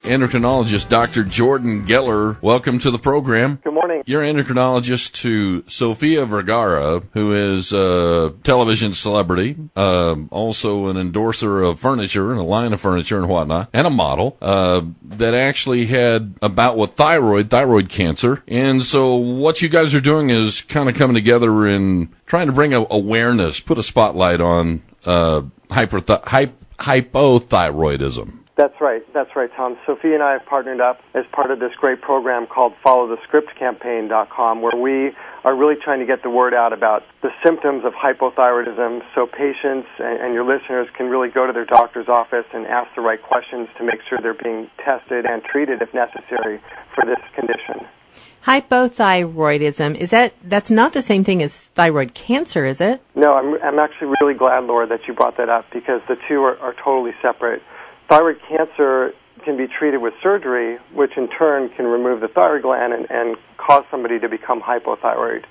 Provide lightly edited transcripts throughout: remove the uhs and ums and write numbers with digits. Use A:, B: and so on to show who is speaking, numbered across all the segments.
A: Endocrinologist Dr. Jordan Geller, welcome to the program.
B: Good morning.
A: You're endocrinologist to Sofia Vergara, who is a television celebrity, also an endorser of furniture and a line of furniture and whatnot, and a model that actually had a bout with thyroid cancer. And so what you guys are doing is kind of coming together and trying to bring awareness, put a spotlight on hypothyroidism.
B: That's right, Tom. Sophia and I have partnered up as part of this great program called followthescriptcampaign.com, where we are really trying to get the word out about the symptoms of hypothyroidism so patients and your listeners can really go to their doctor's office and ask the right questions to make sure they're being tested and treated if necessary for this condition.
C: Hypothyroidism, that's not the same thing as thyroid cancer, is it?
B: No, I'm actually really glad, Laura, that you brought that up because the two are totally separate. Thyroid cancer can be treated with surgery, which in turn can remove the thyroid gland and cause somebody to become hypothyroid.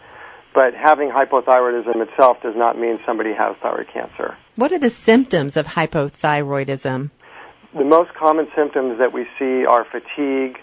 B: But having hypothyroidism itself does not mean somebody has thyroid cancer.
C: What are the symptoms of hypothyroidism?
B: The most common symptoms that we see are fatigue,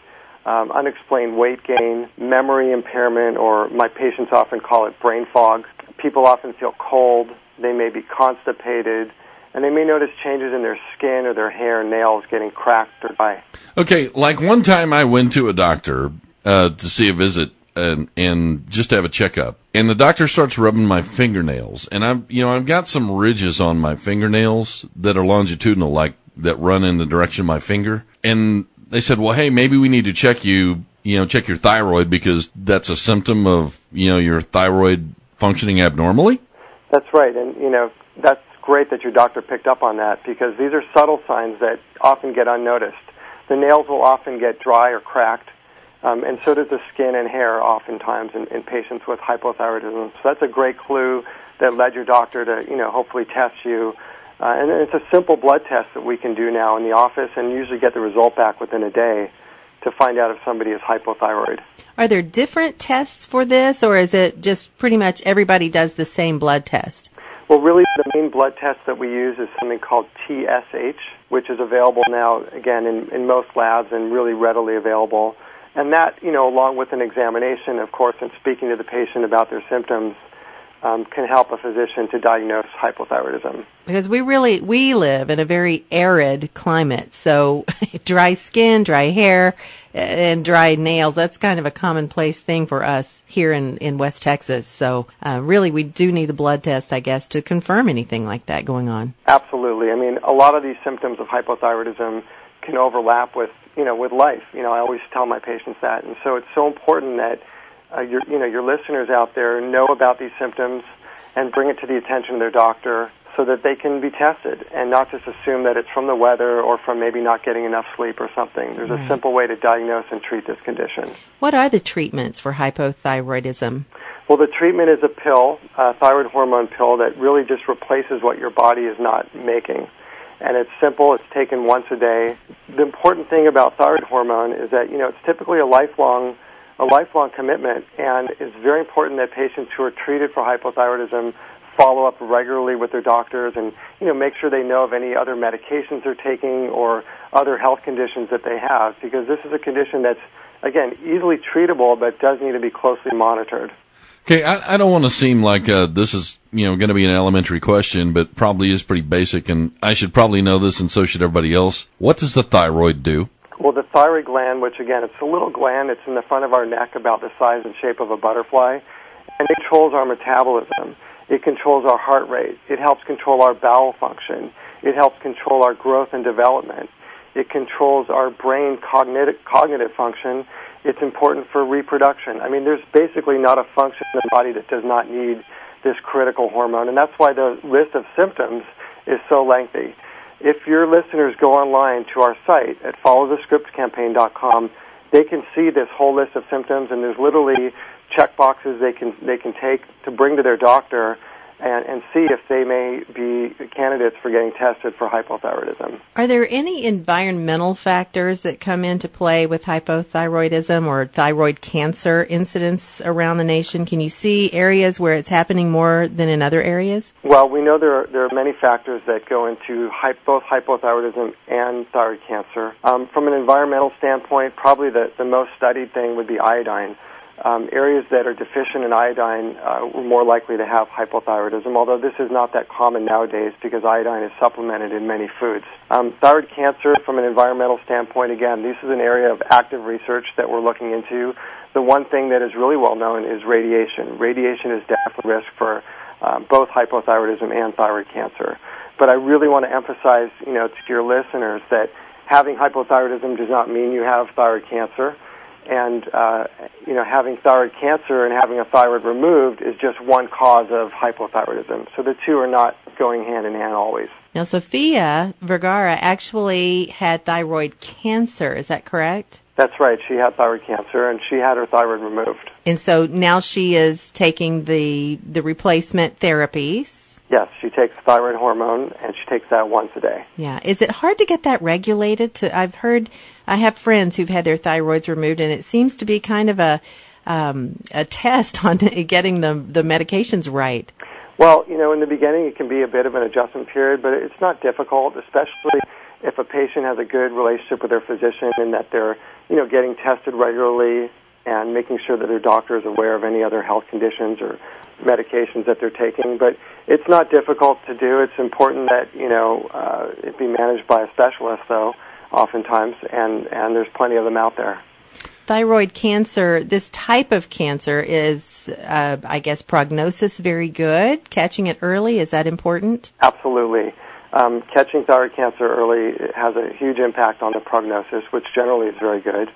B: unexplained weight gain, memory impairment, or my patients often call it brain fog. People often feel cold. They may be constipated. And they may notice changes in their skin or their hair and nails getting cracked or dry. Okay,
A: like one time I went to a doctor to see a visit and just to have a checkup. And the doctor starts rubbing my fingernails. And I've got some ridges on my fingernails that are longitudinal, like that run in the direction of my finger. And they said, well, hey, maybe we need to check your thyroid because that's a symptom of, your thyroid functioning abnormally.
B: That's right. And, that's great that your doctor picked up on that because these are subtle signs that often get unnoticed. The nails will often get dry or cracked, and so does the skin and hair oftentimes in patients with hypothyroidism. So that's a great clue that led your doctor to, hopefully test you. And it's a simple blood test that we can do now in the office and usually get the result back within a day to find out if somebody is hypothyroid.
C: Are there different tests for this, or is it just pretty much everybody does the same blood test?
B: Well, really, the main blood test that we use is something called TSH, which is available now, again, in most labs and really readily available. And that, along with an examination, of course, and speaking to the patient about their symptoms, can help a physician to diagnose hypothyroidism.
C: Because we live in a very arid climate, so dry skin, dry hair, and dry nails, that's kind of a commonplace thing for us here in West Texas. So really we do need the blood test, I guess, to confirm anything like that going on.
B: Absolutely. I mean, a lot of these symptoms of hypothyroidism can overlap with life. I always tell my patients that. And so it's so important that your listeners out there know about these symptoms and bring it to the attention of their doctor so that they can be tested and not just assume that it's from the weather or from maybe not getting enough sleep or something. There's a simple way to diagnose and treat this condition.
C: What are the treatments for hypothyroidism?
B: Well, the treatment is a pill, a thyroid hormone pill that really just replaces what your body is not making. And it's simple. It's taken once a day. The important thing about thyroid hormone is that, it's typically a lifelong commitment, and it's very important that patients who are treated for hypothyroidism follow up regularly with their doctors and, make sure they know of any other medications they're taking or other health conditions that they have, because this is a condition that's, again, easily treatable but does need to be closely monitored.
A: Okay, I don't want to seem like this is, going to be an elementary question, but probably is pretty basic, and I should probably know this, and so should everybody else. What does the thyroid do?
B: Well, the thyroid gland, which again, it's a little gland, it's in the front of our neck about the size and shape of a butterfly, and it controls our metabolism. It controls our heart rate. It helps control our bowel function. It helps control our growth and development. It controls our brain cognitive function. It's important for reproduction. I mean, there's basically not a function in the body that does not need this critical hormone, and that's why the list of symptoms is so lengthy. If your listeners go online to our site at followthescriptcampaign.com, they can see this whole list of symptoms, and there's literally check boxes they can take to bring to their doctor and see if they may be candidates for getting tested for hypothyroidism.
C: Are there any environmental factors that come into play with hypothyroidism or thyroid cancer incidents around the nation? Can you see areas where it's happening more than in other areas?
B: Well, we know there are many factors that go into both hypothyroidism and thyroid cancer. From an environmental standpoint, probably the most studied thing would be iodine. Areas that are deficient in iodine are more likely to have hypothyroidism, although this is not that common nowadays because iodine is supplemented in many foods. Thyroid cancer, from an environmental standpoint, again, this is an area of active research that we're looking into. The one thing that is really well known is radiation. Radiation is definitely a risk for both hypothyroidism and thyroid cancer. But I really want to emphasize, to your listeners that having hypothyroidism does not mean you have thyroid cancer. And, having thyroid cancer and having a thyroid removed is just one cause of hypothyroidism. So the two are not going hand in hand always.
C: Now, Sofia Vergara actually had thyroid cancer. Is that correct?
B: That's right. She had thyroid cancer, and she had her thyroid removed.
C: And so now she is taking the replacement therapies.
B: Yes, she takes thyroid hormone, and she takes that once a day.
C: Yeah. Is it hard to get that regulated? I have friends who've had their thyroids removed, and it seems to be kind of a test on getting the medications right.
B: Well, in the beginning it can be a bit of an adjustment period, but it's not difficult, especially if a patient has a good relationship with their physician and that they're, getting tested regularly and making sure that their doctor is aware of any other health conditions or medications that they're taking. But it's not difficult to do. It's important that, it be managed by a specialist, though, oftentimes, and there's plenty of them out there.
C: Thyroid cancer, this type of cancer is, I guess, prognosis very good? Catching it early, is that important?
B: Absolutely. Catching thyroid cancer early has a huge impact on the prognosis, which generally is very good.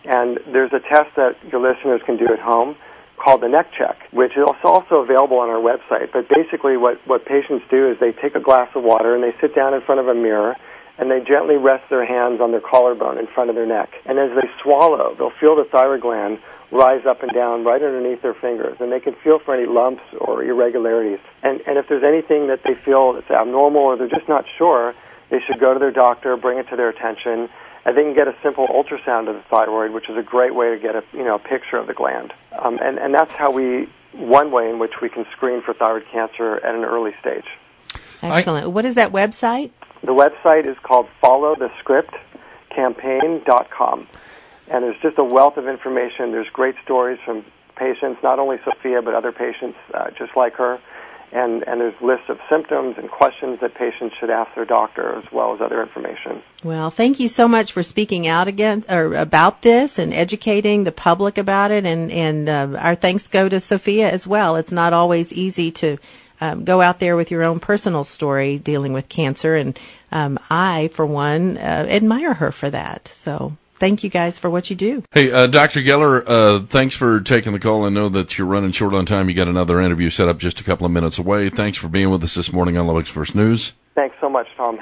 B: And there's a test that your listeners can do at home called the neck check, which is also available on our website. But basically what patients do is they take a glass of water and they sit down in front of a mirror and they gently rest their hands on their collarbone in front of their neck. And as they swallow, they'll feel the thyroid gland rise up and down right underneath their fingers, and they can feel for any lumps or irregularities. And if there's anything that they feel that's abnormal or they're just not sure, they should go to their doctor, bring it to their attention, and they can get a simple ultrasound of the thyroid, which is a great way to get a picture of the gland. And that's one way in which we can screen for thyroid cancer at an early stage.
C: Excellent. What is that website?
B: The website is called followthescriptcampaign.com. And there's just a wealth of information. There's great stories from patients, not only Sofia, but other patients just like her. And there's lists of symptoms and questions that patients should ask their doctor, as well as other information.
C: Well, thank you so much for speaking out about this and educating the public about it. And our thanks go to Sofia as well. It's not always easy to go out there with your own personal story dealing with cancer. And I, for one, admire her for that. So thank you guys for what you do. Hey,
A: Dr. Geller, thanks for taking the call. I know that you're running short on time. You got another interview set up just a couple of minutes away. Thanks for being with us this morning on Lubbock's First News.
B: Thanks so much, Tom.